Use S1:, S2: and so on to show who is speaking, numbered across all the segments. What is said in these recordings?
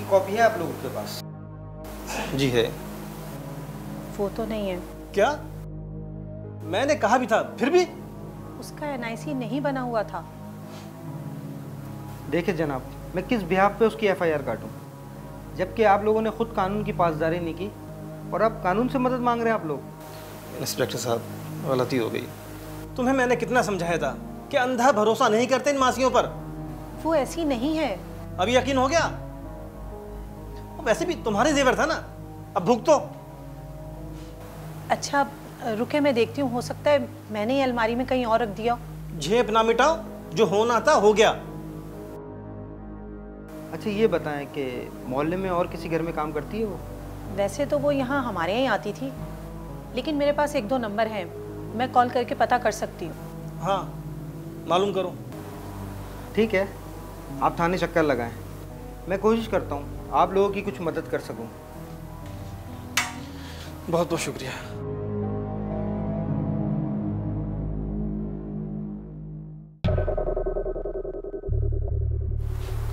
S1: की कॉपी है आप लोगों के पास?
S2: जी है।
S3: वो तो नहीं है।
S2: क्या? मैंने कहा भी था, फिर भी?
S3: उसका एनआईसी नहीं बना हुआ था।
S1: देखिए जनाब, मैं किस बिहाफ पे उसकी एफआईआर काटूं, जबकि आप लोगों ने खुद कानून की पासदारी नहीं की और अब कानून से मदद मांग रहे हैं आप लोग।
S2: इंस्पेक्टर साहब, गलती हो गई। तुम्हें मैंने कितना समझाया था कि अंधा भरोसा नहीं करते इन मासियों पर।
S3: वो ऐसी नहीं है।
S2: अब यकीन हो गया? वैसे भी तुम्हारे जेवर था ना, अब भुगतो।
S3: अच्छा रुके, मैं देखती हूँ, हो सकता है मैंने ये अलमारी में कहीं और रख दिया।
S2: झेप ना मिटाओ, जो होना था हो गया।
S1: अच्छा ये बताएं कि मोहल्ले में और किसी घर में काम करती है वो?
S3: वैसे तो वो यहाँ हमारे यहाँ आती थी, लेकिन मेरे पास 1-2 नंबर हैं, मैं कॉल करके पता कर सकती हूँ।
S2: हाँ, मालूम करो।
S1: ठीक है, आप थाने चक्कर लगाएं, मैं कोशिश करता हूँ आप लोगों की कुछ मदद कर सकूँ।
S2: बहुत बहुत शुक्रिया।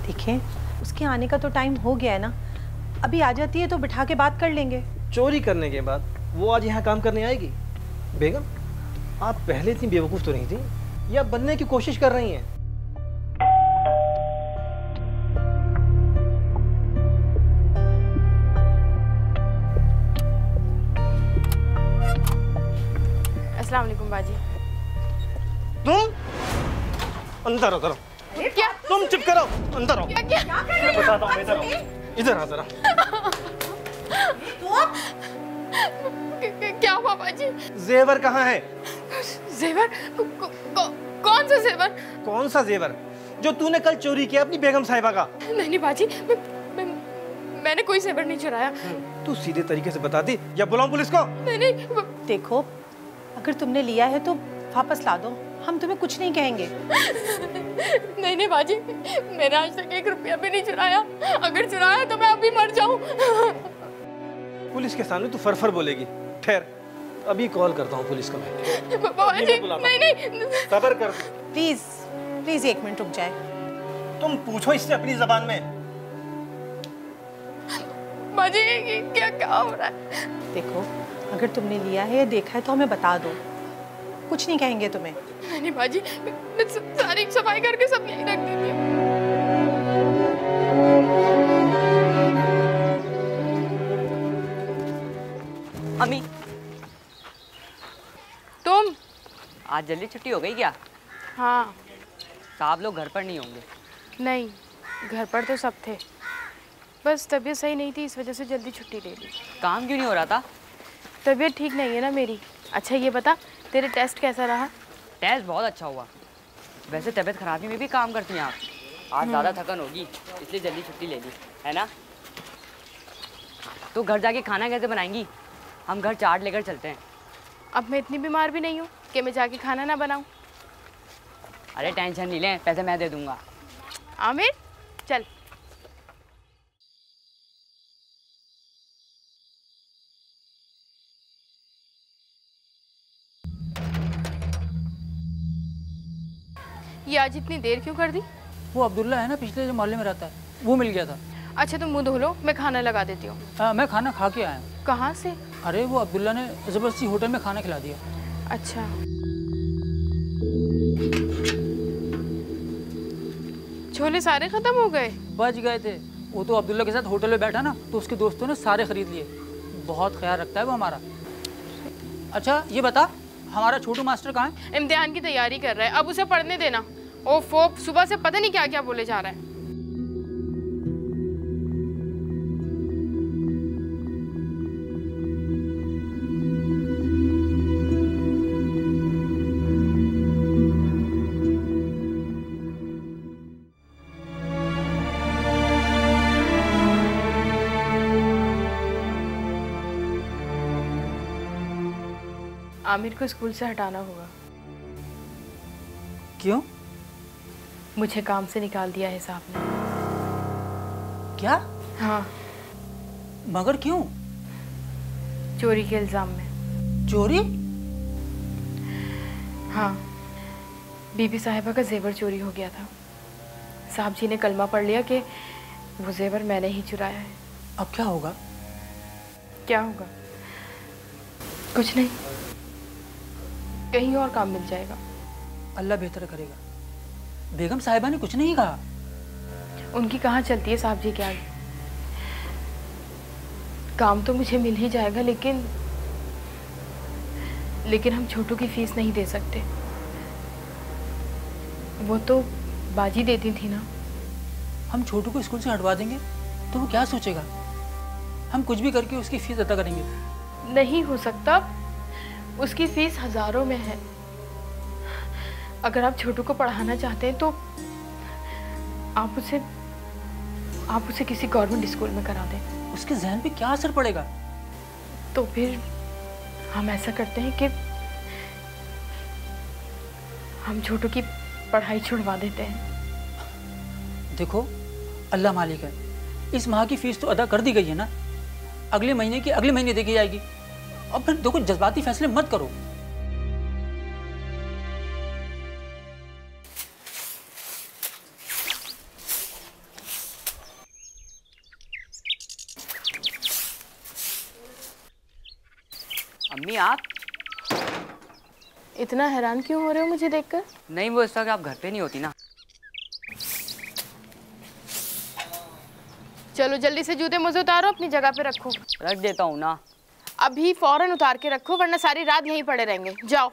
S3: देखिए, उसके आने का तो टाइम हो गया है ना, अभी आ जाती है तो बिठा के बात कर लेंगे।
S2: चोरी करने के बाद वो आज यहाँ काम करने आएगी? बेगम, आप पहले इतनी बेवकूफ़ तो नहीं थी, या बनने की कोशिश कर रही हैं?
S4: अस्सलाम वालेकुम बाजी।
S2: तुम अंदर आओ।
S4: क्या?
S2: तुम चुप करो, अंदर आओ।
S4: क्या
S2: मैं बताता हूँ, इधर आओ, इधर आ जरा।
S4: क्या हुआ बाजी?
S2: जेवर कहाँ है?
S4: जेवर? कौन सा जेवर?
S2: कौन सा जेवर? जो तूने कल चोरी किया अपनी बेगम साहिबा का।
S4: नहीं बाजी, मैंने कोई जेवर नहीं चुराया।
S2: तू सीधे तरीके से बता दी या बुलाऊं पुलिस को?
S4: नहीं।
S3: देखो, अगर तुमने लिया है तो वापस ला दो, हम तुम्हें कुछ नहीं कहेंगे।
S4: नहीं बाजी, मैंने आज तक 1 रुपया भी नहीं चुराया। अगर चुराया तो मैं अभी मर जाऊं।
S2: पुलिस के सामने तू फरफर बोलेगी। ठहर, अभी कॉल करता हूँ पुलिस को।
S4: बाजी नहीं।
S2: सब्र कर।
S3: प्लीज 1 मिनट रुक जाए।
S2: तुम पूछो इससे अपनी जबान में।
S4: बाजी ये क्या हो रहा है?
S3: देखो, अगर तुमने लिया है या देखा है तो हमें बता दो, कुछ नहीं कहेंगे तुम्हें।
S4: नहीं बाजी, मैं सारी सफाई करके सब यहीं रख देती हूँ।
S5: अम्मी,
S4: तुम?
S5: आज जल्दी छुट्टी हो गई क्या?
S4: हाँ।
S5: साहब लोग घर पर नहीं होंगे?
S4: नहीं, घर पर तो सब थे, बस तबीयत सही नहीं थी, इस वजह से जल्दी छुट्टी ले ली।
S5: काम क्यों नहीं हो रहा था?
S4: तबीयत ठीक नहीं है ना मेरी। अच्छा ये बता, तेरे टेस्ट कैसा रहा?
S5: टेस्ट बहुत अच्छा हुआ। वैसे तबीयत खराबी में भी काम करती हैं आप। आज ज़्यादा थकन होगी इसलिए जल्दी छुट्टी ले ली है ना? तो घर जाके खाना कैसे बनाएंगी? हम घर चाट लेकर चलते हैं।
S4: अब मैं इतनी बीमार भी नहीं हूँ कि मैं जाके खाना ना बनाऊँ।
S5: अरे टेंशन नहीं लें, पैसे मैं दे दूँगा।
S4: आमिर चल। ये आज इतनी देर क्यों कर दी?
S6: वो अब्दुल्ला है ना, पिछले जो मोहल्ले में रहता है, वो मिल गया था।
S4: अच्छा तुम मुंह धो लो, मैं खाना लगा देती हूँ।
S6: मैं खाना खा के आया हूँ।
S4: कहाँ से?
S6: अरे वो अब्दुल्ला ने ज़बरदस्ती होटल में खाना खिला दिया।
S4: अच्छा। छोले सारे खत्म हो गए?
S6: बच गए थे। वो तो अब्दुल्ला के साथ होटल में बैठा ना, तो उसके दोस्तों ने सारे खरीद लिए। बहुत ख्याल रखता है वो हमारा। अच्छा ये बता, हमारा छोटू मास्टर कहाँ है?
S4: इम्तिहान की तैयारी कर रहा है, अब उसे पढ़ने देना। ओफो, सुबह से पता नहीं क्या क्या बोले जा रहा है। आमिर को स्कूल से हटाना होगा।
S6: क्यों?
S4: मुझे काम से निकाल दिया है साहब ने।
S6: क्या?
S4: हाँ।
S6: मगर क्यों?
S4: चोरी के इल्जाम में।
S6: चोरी?
S4: हाँ, बीबी साहिबा का जेवर चोरी हो गया था। साहब जी ने कलमा पढ़ लिया कि वो जेवर मैंने ही चुराया है।
S6: अब क्या होगा?
S4: क्या होगा? कुछ नहीं, कहीं और काम मिल जाएगा।
S6: अल्लाह बेहतर करेगा। बेगम साहिबा ने कुछ नहीं कहा।
S4: उनकी कहाँ चलती है साहब जी के आगे। काम तो मुझे मिल ही जाएगा, लेकिन हम छोटू की फीस नहीं दे सकते। वो तो बाजी देती थी ना।
S6: हम छोटू को स्कूल से हटवा देंगे तो वो क्या सोचेगा? हम कुछ भी करके उसकी फीस अदा करेंगे।
S4: नहीं हो सकता, उसकी फीस हजारों में है। अगर आप छोटू को पढ़ाना चाहते हैं तो आप उसे किसी गवर्नमेंट स्कूल में करा दें।
S6: उसके जहन पे क्या असर पड़ेगा?
S4: तो फिर हम ऐसा करते हैं कि हम छोटू की पढ़ाई छुड़वा देते हैं।
S6: देखो, अल्लाह मालिक है। इस माह की फीस तो अदा कर दी गई है ना, अगले महीने की अगले महीने देखी जाएगी। अब फिर देखो, जज्बाती फैसले मत करो।
S5: अम्मी आप
S4: इतना हैरान क्यों हो रहे हो मुझे देखकर?
S5: नहीं, वो इस वक्त आप घर पे नहीं होती ना।
S4: चलो जल्दी से जूते मुझे उतारो, अपनी जगह पे रखो।
S5: रख देता हूँ ना।
S4: अभी फौरन उतार के रखो, वरना सारी रात यहीं पड़े रहेंगे। जाओ।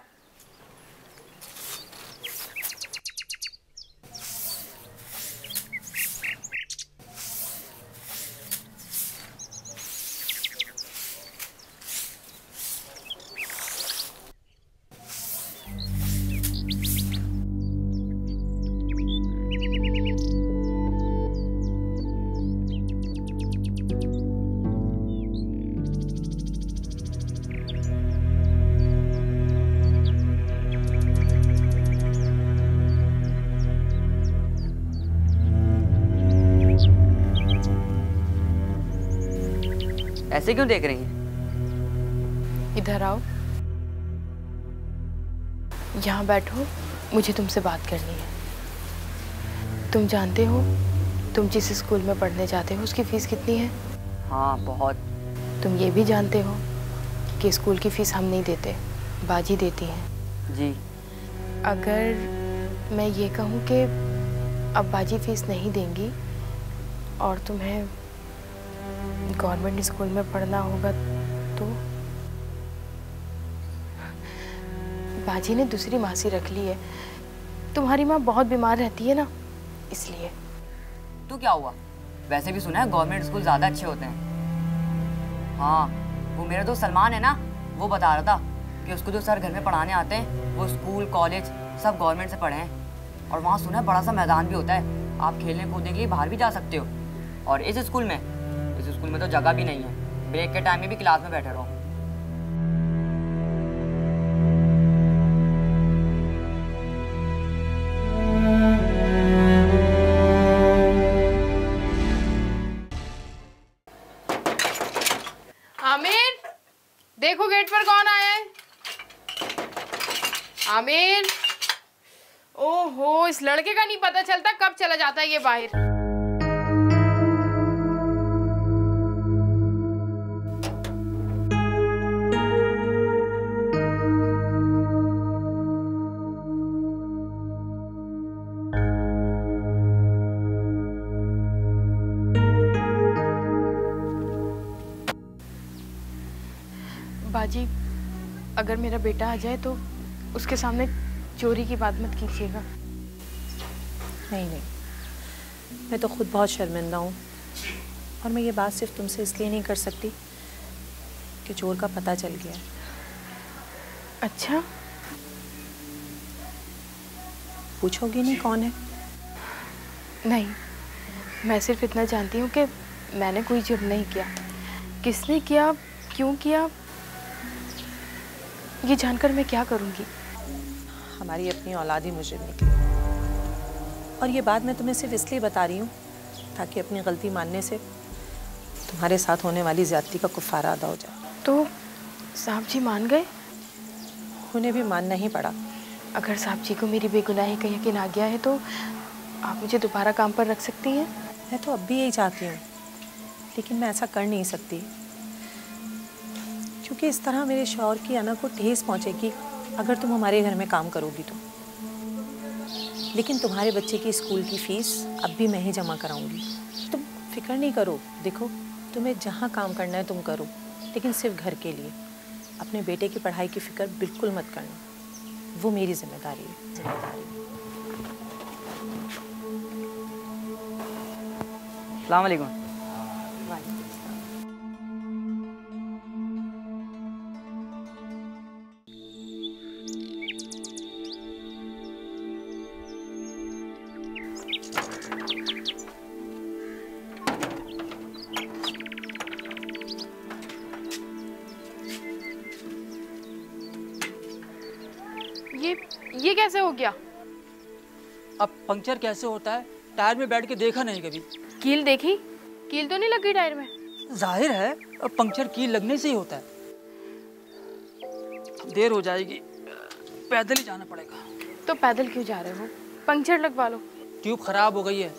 S5: ऐसे क्यों देख रही हैं?
S4: इधर आओ, यहाँ बैठो, मुझे तुमसे बात करनी है। तुम जानते हो तुम जिस स्कूल में पढ़ने जाते हो उसकी फीस कितनी है?
S5: हाँ, बहुत।
S4: तुम ये भी जानते हो कि स्कूल की फीस हम नहीं देते, बाजी देती है।
S5: जी।
S4: अगर मैं ये कहूँ कि अब बाजी फीस नहीं देंगी और तुम्हें गवर्नमेंट स्कूल में पढ़ना होगा तो? बाजी ने दूसरी मासी रख ली है। तुम्हारी माँ बहुत बीमार रहती है ना, इसलिए।
S5: तो क्या हुआ? वैसे भी सुना है गवर्नमेंट स्कूल ज़्यादा अच्छे होते हैं। हाँ, वो मेरा दोस्त सलमान है ना, वो बता रहा था कि उसको जो सर घर में पढ़ाने आते हैं वो स्कूल कॉलेज सब गवर्नमेंट से पढ़े हैं। और वहाँ सुना है बड़ा सा मैदान भी होता है, आप खेलने कूदने के लिए बाहर भी जा सकते हो। और इस स्कूल में तो जगह भी नहीं है, ब्रेक के टाइम में भी क्लास में बैठे रहो।
S4: आमिर, देखो गेट पर कौन आया है। आमिर, ओहो, इस लड़के का नहीं पता चलता कब चला जाता है ये बाहर। बाजी, अगर मेरा बेटा आ जाए तो उसके सामने चोरी की बात मत कीजिएगा।
S3: नहीं नहीं, मैं तो खुद बहुत शर्मिंदा हूँ, और मैं ये बात सिर्फ तुमसे इसलिए नहीं कर सकती कि चोर का पता चल गया।
S4: अच्छा,
S3: पूछोगी नहीं कौन है?
S4: नहीं, मैं सिर्फ इतना जानती हूँ कि मैंने कोई जुर्म नहीं किया। किसने किया, क्यों किया, ये जानकर मैं क्या करूँगी?
S3: हमारी अपनी औलाद ही मुझे निकली, और ये बात मैं तुम्हें सिर्फ इसलिए बता रही हूँ ताकि अपनी गलती मानने से तुम्हारे साथ होने वाली ज़्यादती का कुफारा अदा हो जाए।
S4: तो साहब जी मान गए?
S3: उन्हें भी मानना ही पड़ा।
S4: अगर साहब जी को मेरी बेगुनाही का यकीन आ गया है तो आप मुझे दोबारा काम पर रख सकती हैं?
S3: मैं तो अब भी यही चाहती हूँ, लेकिन मैं ऐसा कर नहीं सकती क्योंकि इस तरह मेरे शौहर की अना को ठेस पहुँचेगी अगर तुम हमारे घर में काम करोगी तो। लेकिन तुम्हारे बच्चे की स्कूल की फ़ीस अब भी मैं ही जमा कराऊंगी। तुम फिक्र नहीं करो। देखो, तुम्हें जहाँ काम करना है तुम करो, लेकिन सिर्फ घर के लिए। अपने बेटे की पढ़ाई की फ़िक्र बिल्कुल मत करना, वो मेरी जिम्मेदारी है।
S5: अस्सलाम वालेकुम।
S4: ये कैसे हो गया?
S6: अब पंक्चर कैसे होता है टायर में बैठ के देखा नहीं कभी।
S4: कील देखी? कील तो नहीं लगी टायर में।
S6: जाहिर है अब पंक्चर कील लगने से ही होता है। देर हो जाएगी, पैदल ही जाना पड़ेगा।
S4: तो पैदल क्यों जा रहे हो? पंक्चर लगवा लो।
S6: ट्यूब खराब हो गई है,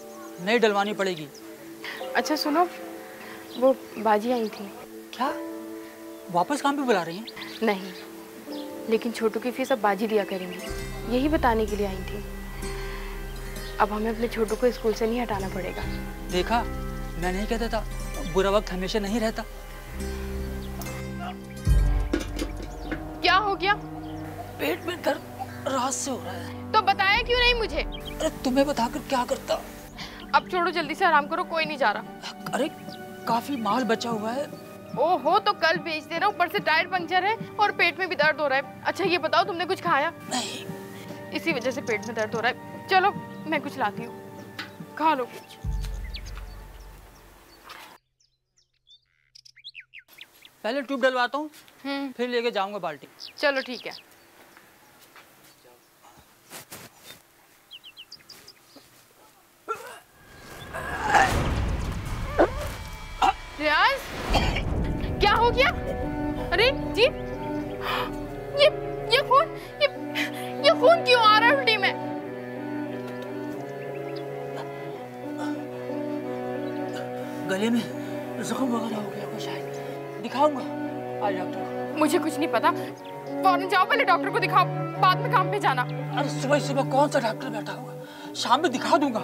S6: नई डलवानी पड़ेगी।
S4: अच्छा सुनो, वो बाजी आई थी।
S6: क्या वापस काम पे बुला रही हैं?
S4: नहीं, लेकिन छोटू की फीस अब बाजी दिया करेंगी, यही बताने के लिए आई थी। अब हमें अपने छोटू को स्कूल से नहीं हटाना पड़ेगा।
S6: देखा, मैं नहीं कहता था बुरा वक्त हमेशा नहीं रहता।
S4: क्या हो गया?
S6: पेट में दर्द रात से हो रहा है।
S4: तो बताया क्यों नहीं मुझे?
S6: अरे तुम्हें बताकर क्या करता।
S4: अब छोड़ो, जल्दी से आराम करो, कोई नहीं जा रहा।
S6: अरे काफी माल बचा हुआ है।
S4: ओहो, तो कल बेच देना, ऊपर से टायर पंक्चर है और पेट में भी दर्द हो रहा है। अच्छा ये बताओ, तुमने कुछ खाया?
S6: नहीं।
S4: इसी वजह से पेट में दर्द हो रहा है। चलो मैं कुछ लाती हूँ, खा लो कुछ।
S6: पहले ट्यूब डलवाता हूँ, फिर लेके जाऊंगा बाल्टी।
S4: चलो ठीक है। रियाज, क्या हो गया? अरे जी, ये खून क्यों आ रहा है उल्टी में?
S6: गले में जख्म वगैरह हो गया शायद। दिखाऊंगा आज डॉक्टर को।
S4: मुझे कुछ नहीं पता, फौरन जाओ, पहले डॉक्टर को दिखाओ, बाद में काम पे जाना।
S6: अरे सुबह सुबह कौन सा डॉक्टर बैठा होगा, शाम में दिखा दूंगा।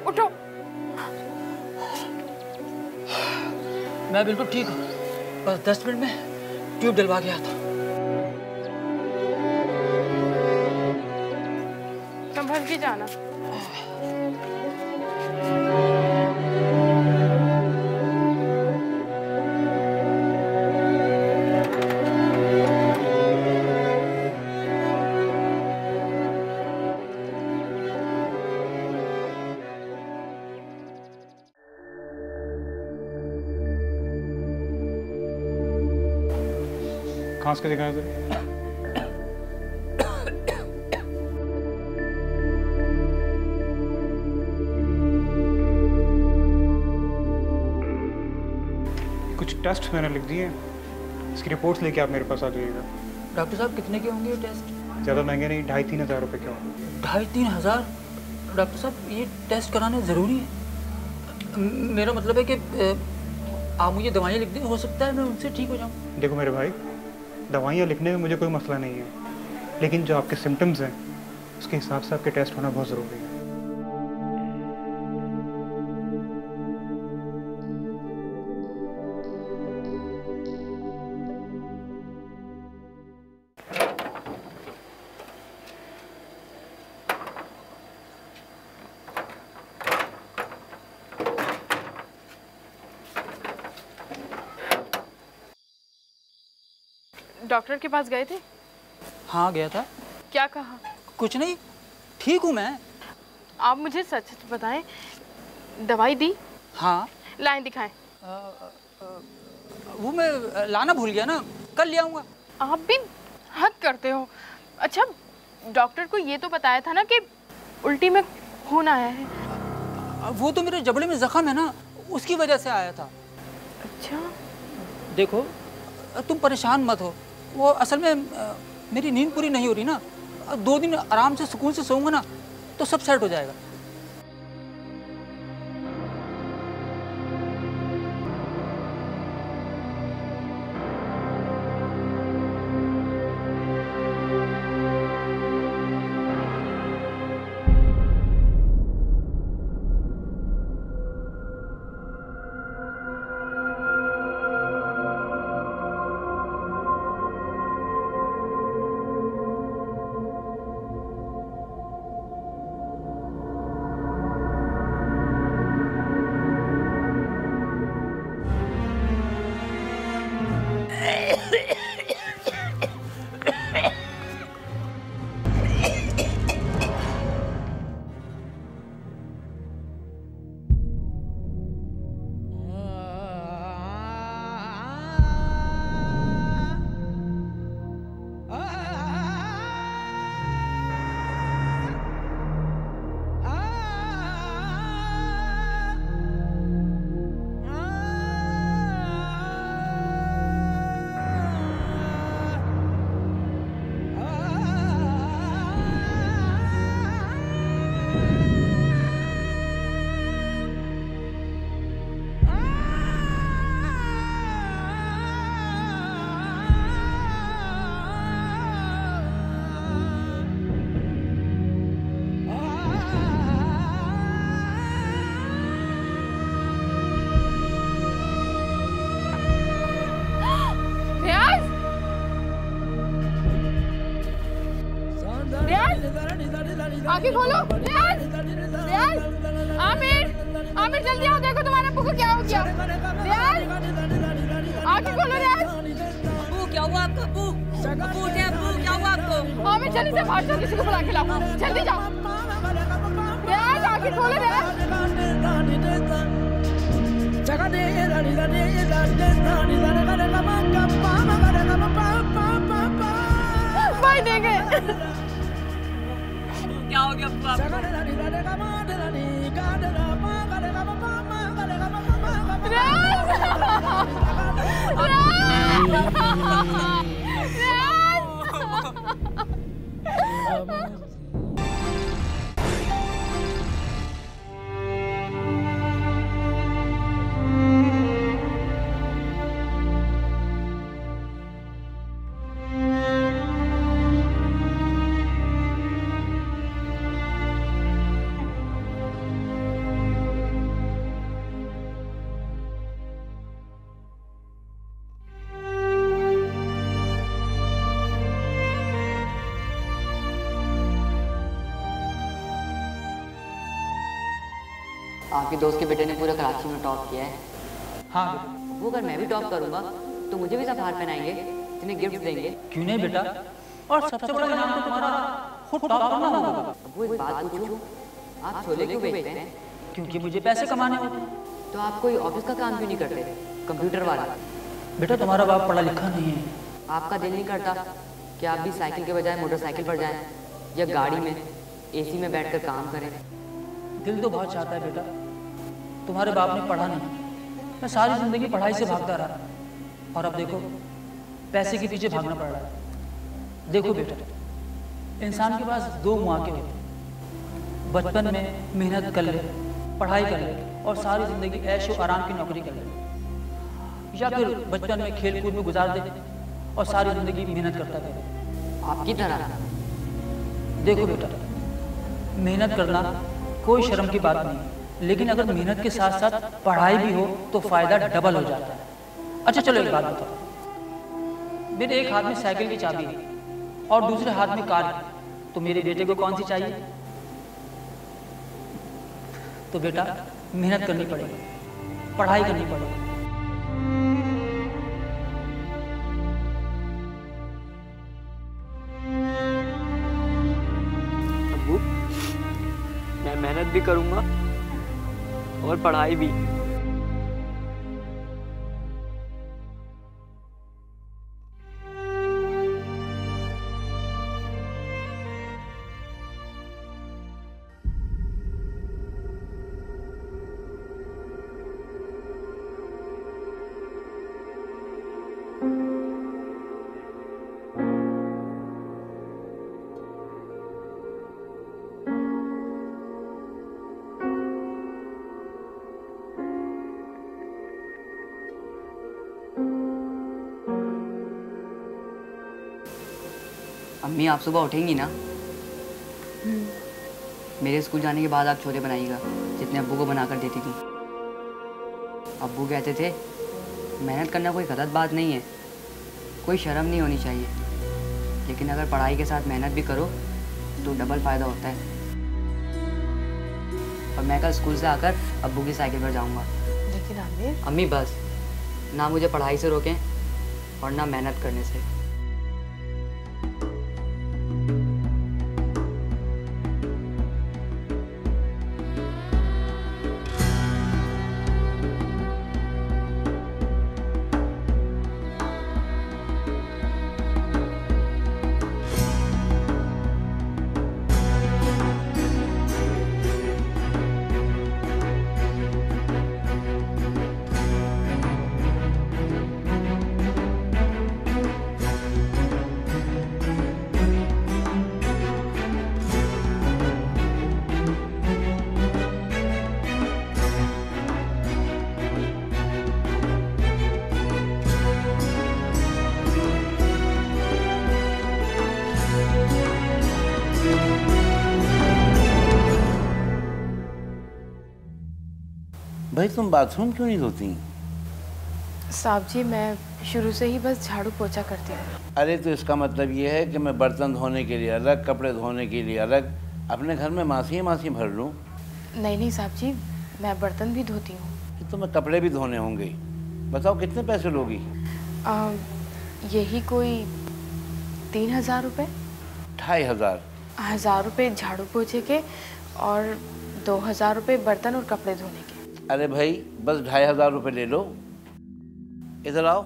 S4: उठो।
S6: मैं बिल्कुल ठीक हूँ, बस 10 मिनट में ट्यूब डलवा गया था।
S4: संभल के जाना।
S7: खांस के दिखाएं जरा। कुछ टेस्ट मैंने लिख दिए, इसकी रिपोर्ट्स लेके आप मेरे पास आ जाइएगा।
S6: डॉक्टर साहब कितने के होंगे ये टेस्ट?
S7: ज़्यादा महंगे नहीं, 2,500-3 हज़ार रुपये के होंगे।
S6: 2,500-3 हज़ार? डॉक्टर साहब ये टेस्ट कराने ज़रूरी है? मेरा मतलब है कि आप मुझे दवाइयाँ लिख दें, हो सकता है मैं उनसे ठीक हो जाऊँ।
S7: देखो मेरे भाई, दवाइयाँ लिखने में मुझे कोई मसला नहीं है, लेकिन जो आपके सिम्टम्स हैं उसके हिसाब से आपके टेस्ट होना बहुत ज़रूरी है।
S4: डॉक्टर के पास गए थे?
S6: हाँ गया था।
S4: क्या कहा?
S6: कुछ नहीं, ठीक हूँ मैं।
S4: आप मुझे सच सच बताएं, दवाई दी?
S6: हाँ।
S4: लाइन दिखाएं।
S6: वो मैं लाना भूल गया ना, कल ले आऊँगा।
S4: आप भी हद करते हो। अच्छा डॉक्टर को ये तो बताया था ना कि उल्टी में खून आया है?
S6: वो तो मेरे जबड़े में जख्म है ना, उसकी वजह से आया था।
S4: अच्छा।
S6: देखो तुम परेशान मत हो, वो असल में मेरी नींद पूरी नहीं हो रही ना। 2 दिन आराम से सुकून से सोऊंगा ना, तो सब सेट हो जाएगा।
S4: आंखें खोलो। रियाज, रियाज, आमिर, आमिर जल्दी आओ, देखो तुम्हारे अब्बू को क्या हो गया। रियाज, आंखें खोलो रियाज।
S5: अब्बू क्या हुआ आपको? अब्बू, अब्बू उठे, अब्बू क्या हुआ आपको?
S4: आमिर जल्दी से बाहर जाओ, किसी को बुला के लाओ, जल्दी जाओ। रियाज, आंखें खोलो रियाज। भाई देखे
S5: क्या हो गया अब्बू आपको? आपके दोस्त के बेटे ने पूरा कराची में टॉप किया है।
S6: हाँ बेटा।
S5: वो अगर मैं भी टॉप करूंगा तो मुझे भी सब हार पहनाएंगे, तुम्हें गिफ्ट देंगे।
S6: क्यों नहीं बेटा, और सबसे बड़ा इनाम तो तुम्हारा खुद टॉप करना होगा।
S5: वो एक बात पूछूं, आप छोले क्यों बेचते हैं?
S6: क्योंकि मुझे पैसे कमाने होते हैं।
S5: तो आप कोई ऑफिस का काम क्यों नहीं करते, कंप्यूटर वाला?
S6: बेटा तुम्हारा बाप पढ़ा लिखा नहीं है।
S5: आपका दिल नहीं करता कि आप भी साइकिल के बजाय मोटरसाइकिल पर जाएं या गाड़ी में एसी में बैठकर काम करें?
S6: दिल तो बहुत चाहता है बेटा, तुम्हारे बाप ने पढ़ा नहीं, मैं सारी जिंदगी पढ़ाई से भागता रहा और अब देखो पैसे के पीछे भागना पड़ रहा है। देखो बेटा, इंसान के पास दो मौके होते हैं, बचपन में मेहनत कर ले, पढ़ाई कर ले और सारी जिंदगी ऐश और आराम की नौकरी कर ले, या फिर बचपन में खेल कूद में गुजार दे और सारी जिंदगी मेहनत करता रहे
S5: आपकी तरह।
S6: देखो बेटा, मेहनत करना कोई शर्म की बात नहीं, लेकिन अगर मेहनत के साथ साथ पढ़ाई भी हो तो फायदा डबल हो जाता है। अच्छा चलो एक बात बताओ, मेरे एक हाथ में साइकिल की चाबी है और दूसरे हाथ में कार है, तो मेरे बेटे को कौन सी चाहिए? तो बेटा मेहनत करनी पड़ेगी, पढ़ाई करनी पड़ेगी।
S5: अब्बू, मैं मेहनत भी करूंगा और पढ़ाई भी। अम्मी आप सुबह उठेंगी ना? मेरे स्कूल जाने के बाद आप छोले बनाइएगा जितने अब्बू को बना कर देती थी। अब्बू कहते थे मेहनत करना कोई गलत बात नहीं है, कोई शर्म नहीं होनी चाहिए, लेकिन अगर पढ़ाई के साथ मेहनत भी करो तो डबल फ़ायदा होता है। और मैं कल स्कूल से आकर अब्बू की साइकिल पर जाऊंगा।
S4: लेकिन आमिर,
S5: अम्मी बस ना मुझे पढ़ाई से रोकें और ना मेहनत करने से।
S8: भाई तुम बाथरूम क्यों नहीं धोती?
S4: साहब जी मैं शुरू से ही बस झाड़ू पोछा करती हूँ।
S8: अरे तो इसका मतलब ये है कि मैं बर्तन धोने के लिए अलग, कपड़े धोने के लिए अलग, अपने घर में मासी भर लूँ?
S4: नहीं नहीं साहब जी, मैं बर्तन भी धोती हूँ।
S8: तो मैं कपड़े भी धोने होंगे। बताओ कितने पैसे लोगी?
S4: यही कोई 3000 रुपये।
S8: 2500?
S4: 1000 रुपये झाड़ू पोछे के और 2000 रुपये बर्तन और कपड़े धोने के।
S8: अरे भाई बस 2500 रुपये ले लो। इधर आओ।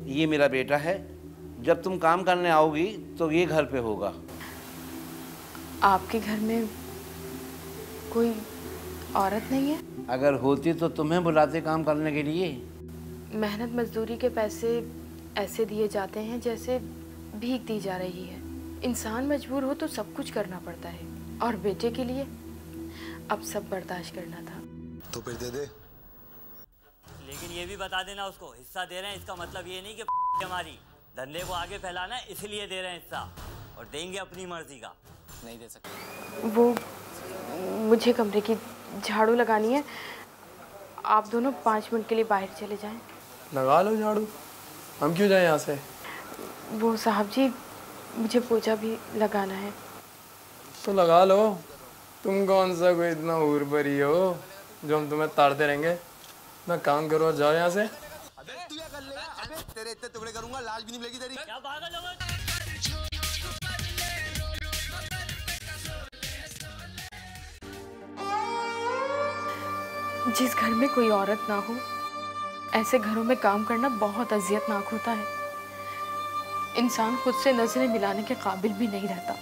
S8: ये मेरा बेटा है, जब तुम काम करने आओगी तो ये घर पे होगा।
S4: आपके घर में कोई औरत नहीं है?
S8: अगर होती तो तुम्हें बुलाते काम करने के लिए।
S4: मेहनत मजदूरी के पैसे ऐसे दिए जाते हैं जैसे भीख दी जा रही है। इंसान मजबूर हो तो सब कुछ करना पड़ता है, और बेटे के लिए अब सब बर्दाश्त करना था।
S9: तो फिर दे दे।
S10: लेकिन ये भी बता देना उसको, हिस्सा दे रहे हैं इसका मतलब ये नहीं कि हमारी धंधे को आगे फैलाना है इसलिए दे रहे हैं हिस्सा, और देंगे अपनी मर्जी का। नहीं दे सकते।
S4: वो मुझे कमरे की झाड़ू लगानी है, आप दोनों 5 मिनट के लिए बाहर चले जाएं।
S11: लगा लो झाड़ू, हम क्यों जाएं यहाँ से?
S4: वो साहब जी मुझे पोछा भी लगाना है।
S11: तो लगा लो, तुम कौन सा कोई इतना हूर भरी हो जो हम तुम्हें ताड़ते रहेंगे। मैं काम करो और जाओ यहाँ से।
S9: अबे तू क्या कर लेगा? अबे तेरे इतने टुकड़े करूंगा, लाज भी नहीं मिलेगी तेरी।
S10: क्या पागल हो गए?
S4: जिस घर में कोई औरत ना हो, ऐसे घरों में काम करना बहुत अजियतनाक होता है। इंसान खुद से नजरें मिलाने के काबिल भी नहीं रहता।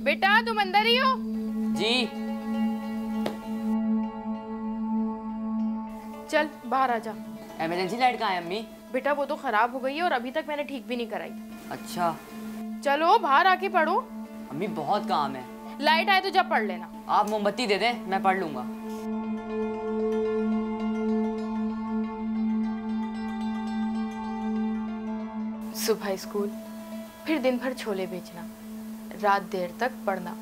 S4: बेटा तुम अंदर ही हो?
S5: जी।
S4: चल बाहर आ जा।
S5: इमरजेंसी लाइट कहाँ है अम्मी?
S4: बेटा वो तो खराब हो गई है और अभी तक मैंने ठीक भी नहीं कराई।
S5: अच्छा
S4: चलो बाहर आके पढ़ो।
S5: अम्मी बहुत काम है।
S4: लाइट आए तो जब पढ़ लेना।
S5: आप मोमबत्ती दे दें, मैं पढ़ लूंगा।
S4: सुबह स्कूल, फिर दिन भर छोले बेचना, रात देर तक पढ़ना।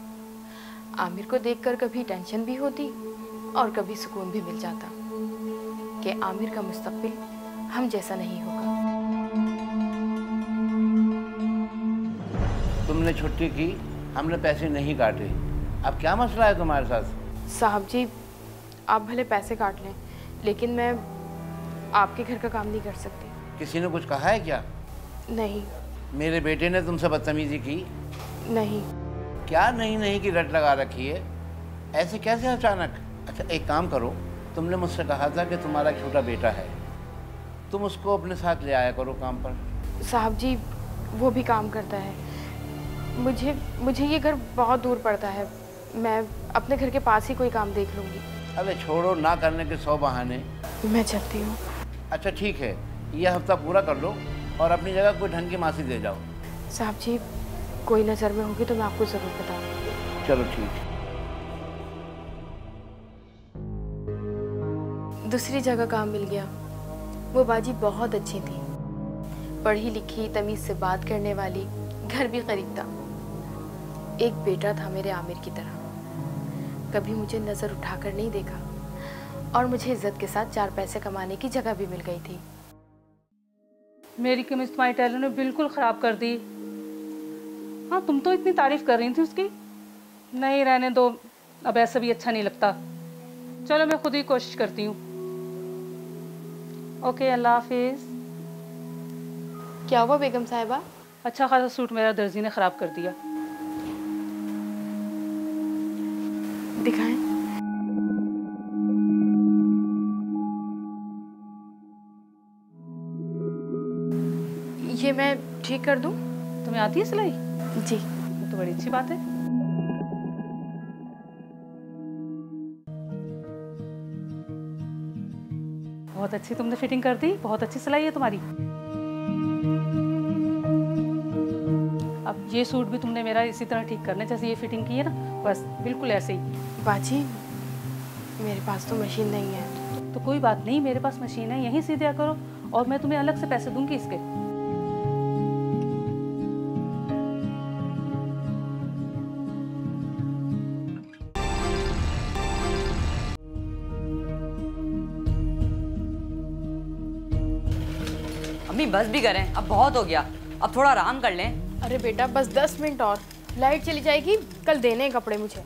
S4: आमिर को देखकर कभी टेंशन भी होती और कभी सुकून भी मिल जाता कि आमिर का मुस्तकबिल हम जैसा नहीं होगा।
S8: तुमने छुट्टी की, हमने पैसे नहीं काटे। अब क्या मसला है तुम्हारे साथ?
S4: साहब जी आप भले पैसे काट लें, लेकिन मैं आपके घर का काम नहीं कर सकती।
S8: किसी ने कुछ कहा है क्या?
S4: नहीं।
S8: मेरे बेटे ने तुमसे बदतमीजी की?
S4: नहीं।
S8: क्या नहीं की रट लगा रखी है? ऐसे कैसे अचानक? अच्छा एक काम करो, तुमने मुझसे कहा था कि तुम्हारा छोटा बेटा है, तुम उसको अपने साथ ले आया करो काम पर।
S4: साहब जी वो भी काम करता है। मुझे ये घर बहुत दूर पड़ता है, मैं अपने घर के पास ही कोई काम देख लूँगी।
S8: अरे छोड़ो, ना करने के 100 बहाने।
S4: मैं चलती हूँ।
S8: अच्छा ठीक है, ये हफ्ता पूरा कर लो और अपनी जगह कोई ढंग की मासी दे जाओ।
S4: साहब जी कोई नज़र में होगी तो मैं आपको ज़रूर बताऊँगी।
S8: चलो ठीक है।
S4: दूसरी जगह काम मिल गया। वो बाजी बहुत अच्छी थी, पढ़ी लिखी, तमीज से बात करने वाली, घर भी करीब था। एक बेटा था मेरे आमिर की तरह, कभी मुझे नज़र उठाकर नहीं देखा और मुझे इज्जत के साथ 4 पैसे कमाने की जगह भी मिल गई थी।
S6: मेरी केमिस्ट तुम्हारी टैलेंट ने बिल्कुल ख़राब कर दी। हाँ, तुम तो इतनी तारीफ़ कर रही थी उसकी। नहीं, रहने दो, अब ऐसा भी अच्छा नहीं लगता। चलो मैं खुद ही कोशिश करती हूँ। ओके, अल्लाह हाफिज़।
S4: क्या हुआ बेगम साहिबा?
S6: अच्छा खासा सूट मेरा दर्जी ने ख़राब कर दिया।
S4: दिखाएं। ये मैं ठीक कर दूं?
S6: तुम्हें आती है सिलाई?
S4: जी।
S6: तो बड़ी अच्छी बात है। बहुत अच्छी तुमने फिटिंग कर दी, बहुत अच्छी सिलाई है तुम्हारी। अब ये सूट भी तुमने मेरा इसी तरह ठीक करना, जैसे ये फिटिंग की है ना, बस बिल्कुल ऐसे ही।
S4: बाजी, मेरे पास तो मशीन नहीं है।
S6: तो कोई बात नहीं, मेरे पास मशीन है, यहीं सी दिया करो और मैं तुम्हें अलग से पैसे दूंगी इसके।
S5: अम्मी बस भी करें, अब बहुत हो गया, अब थोड़ा आराम कर लें।
S4: अरे बेटा, बस 10 मिनट और, लाइट चली जाएगी, कल देने हैं कपड़े मुझे।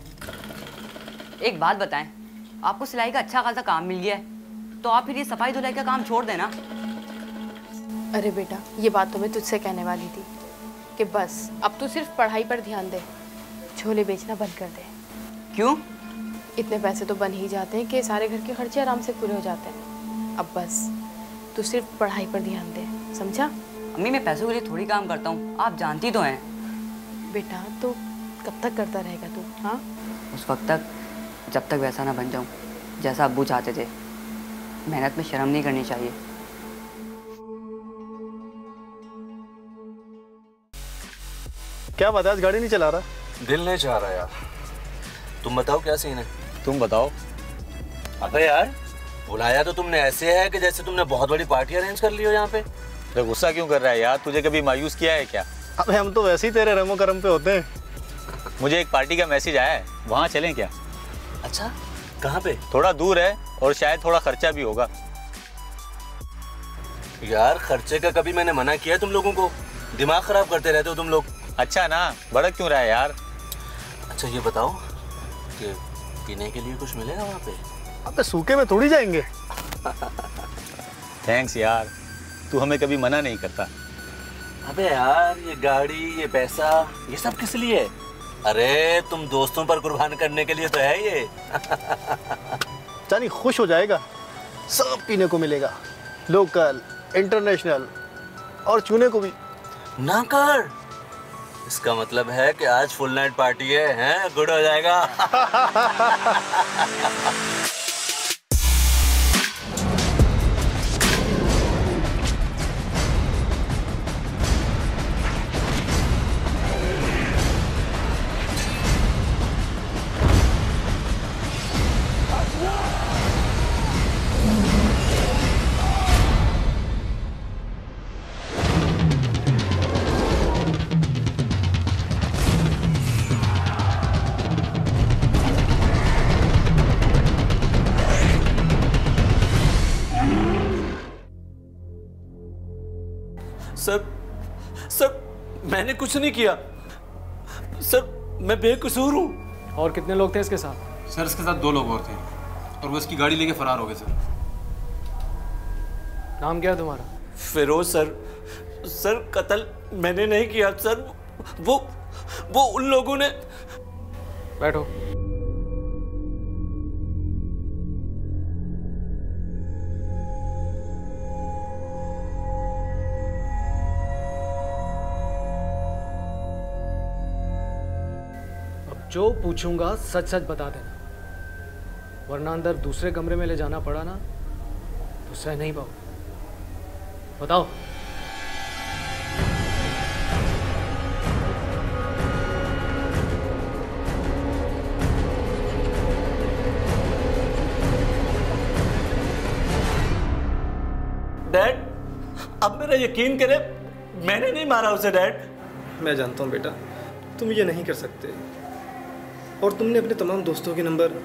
S5: एक बात बताएं, आपको सिलाई का अच्छा खासा काम मिल गया है, तो आप फिर ये सफाई धुलाई का काम छोड़ देना।
S4: अरे बेटा, ये बात तो मैं तुझसे कहने वाली थी कि बस अब तू सिर्फ पढ़ाई पर ध्यान दे, झोले बेचना बंद कर दे।
S5: क्यों?
S4: इतने पैसे तो बन ही जाते हैं कि सारे घर के खर्चे आराम से पूरे हो जाते हैं। अब बस तू सिर्फ पढ़ाई पर ध्यान दे, समझा?
S5: अम्मी मैं पैसों के लिए थोड़ी काम करता हूँ, आप जानती तो हैं।
S4: बेटा, तो कब तक करता रहेगा तू? हाँ,
S5: उस वक्त तक जब तक वैसा ना बन जाऊँ जैसा अब्बू चाहते थे। मेहनत में शर्म नहीं करनी चाहिए।
S12: क्या बात है, आज गाड़ी नहीं चला रहा?
S13: दिल नहीं चाह रहा यार। तुम बताओ क्या सीन है?
S12: तुम बताओ।
S13: अबे यार, बुलाया तो तुमने ऐसे है कि जैसे तुमने बहुत बड़ी पार्टी अरेंज कर ली हो यहाँ पे।
S12: तो गुस्सा क्यों कर रहा है यार? तुझे कभी मायूस किया है क्या? अबे हम तो वैसे ही तेरे रमो करम पे होते हैं। मुझे एक पार्टी का मैसेज आया है, वहाँ चलें क्या?
S13: अच्छा, कहाँ पे?
S12: थोड़ा दूर है और शायद थोड़ा खर्चा भी होगा।
S13: यार खर्चे का कभी मैंने मना किया तुम लोगों को? दिमाग खराब करते रहते हो तुम लोग।
S12: अच्छा ना, भड़क क्यों रहा है यार?
S13: अच्छा ये बताओ कि पीने के लिए कुछ मिलेगा वहाँ पे?
S12: अबे सूखे में थोड़ी जाएंगे। थैंक्स यार, तू हमें कभी मना नहीं करता।
S13: अबे यार, ये गाड़ी, ये पैसा, ये सब किस लिए है? अरे तुम दोस्तों पर कुर्बान करने के लिए तो है ये।
S12: जानी खुश हो जाएगा, सब पीने को मिलेगा, लोकल, इंटरनेशनल और चूने को भी।
S13: ना कर, इसका मतलब है कि आज फुल नाइट पार्टी है, हैं? गुड हो जाएगा। सर, मैंने कुछ नहीं किया सर, मैं बेकसूर हूँ।
S11: और कितने लोग थे इसके साथ?
S14: सर इसके साथ 2 लोग और थे और वो इसकी गाड़ी लेके फरार हो गए सर।
S11: नाम क्या है तुम्हारा?
S13: फिरोज सर। सर कत्ल मैंने नहीं किया सर, वो उन लोगों ने।
S11: बैठो। जो पूछूंगा सच सच बता देना, वरना अंदर दूसरे कमरे में ले जाना पड़ा ना तो सह नहीं पाओ। बताओ।
S13: अब मेरा यकीन करे, मैंने नहीं मारा उसे डैड।
S2: मैं जानता हूँ बेटा, तुम ये नहीं कर सकते, और तुमने अपने तमाम दोस्तों के नंबर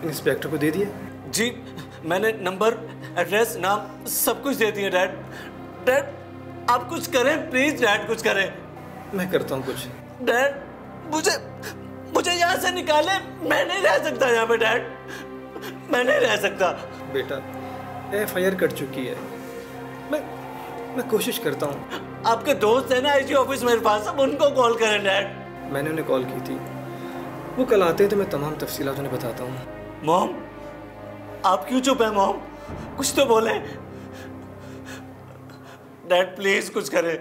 S2: इंस्पेक्टर को दे दिए?
S13: जी, मैंने नंबर, एड्रेस, नाम सब कुछ दे दिए डैड। डैड आप कुछ करें प्लीज डैड, कुछ करें।
S2: मैं करता हूँ कुछ।
S13: डैड मुझे यहाँ से निकाले, मैं नहीं रह सकता यहाँ पे डैड, मैं नहीं रह सकता।
S2: बेटा FIR कट चुकी है, मैं कोशिश करता हूँ।
S13: आपके दोस्त है ना IG ऑफिस मेरे पास, अब उनको कॉल करें डैड।
S2: मैंने उन्हें कॉल की थी, वो कल आते हैं तो मैं तमाम तफसीलात उन्हें बताता हूँ।
S13: मॉम आप क्यों चुप है मॉम, कुछ तो बोले। डैड प्लीज कुछ करें।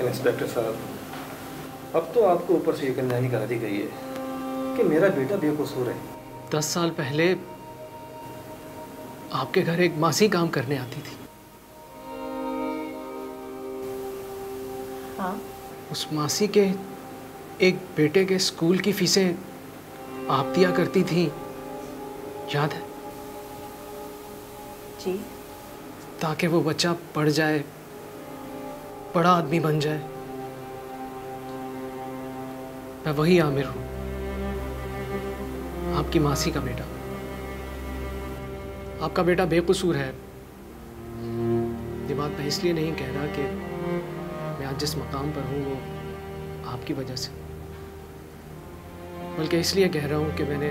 S2: इंस्पेक्टर साहब, अब तो आपको ऊपर से यकीन नहीं करा दी गई है कि मेरा बेटा बेकसूर है।
S15: 10 साल पहले आपके घर एक मासी काम करने आती थी।
S3: हाँ?
S15: उस मासी के एक बेटे के स्कूल की फीसें आप दिया करती थी, याद है?
S3: जी।
S15: ताकि वो बच्चा पढ़ जाए, बड़ा आदमी बन जाए। मैं वही आमिर हूं, आपकी मासी का बेटा। आपका बेटा बेकसूर है। ये बात मैं इसलिए नहीं कह रहा कि मैं आज जिस मकाम पर हूं वो आपकी वजह से, बल्कि इसलिए कह रहा हूं कि मैंने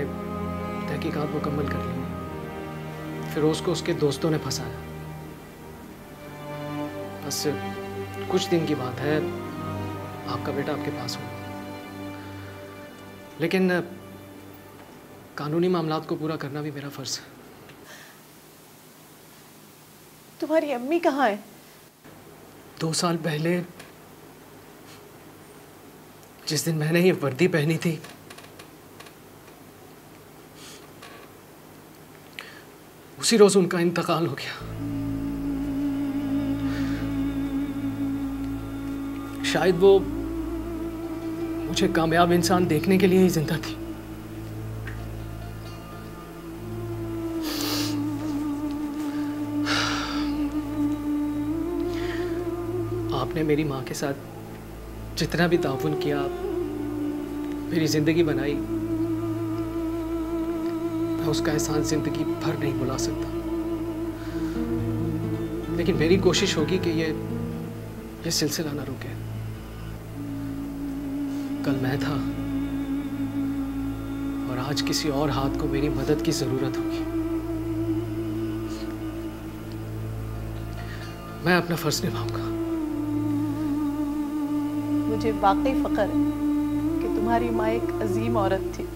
S15: तहकीकात मुकम्मल कर ली। फिरोज को उसके दोस्तों ने फंसाया। बस कुछ दिन की बात है, आपका बेटा आपके पास हो, लेकिन कानूनी मामलात को पूरा करना भी मेरा फर्ज है।
S3: तुम्हारी अम्मी कहाँ है?
S15: 2 साल पहले जिस दिन मैंने ये वर्दी पहनी थी, उसी रोज उनका इंतकाल हो गया। शायद वो मुझे कामयाब इंसान देखने के लिए ही जिंदा थी। आपने मेरी माँ के साथ जितना भी ताउन किया, मेरी जिंदगी बनाई, मैं उसका एहसान जिंदगी भर नहीं भुला सकता। लेकिन मेरी कोशिश होगी कि ये सिलसिला ना रुके। कल मैं था और आज किसी और हाथ को मेरी मदद की जरूरत होगी। मैं अपना फर्ज निभाऊंगा।
S3: मुझे वाकई फख्र है कि तुम्हारी माँ एक अजीम औरत थी।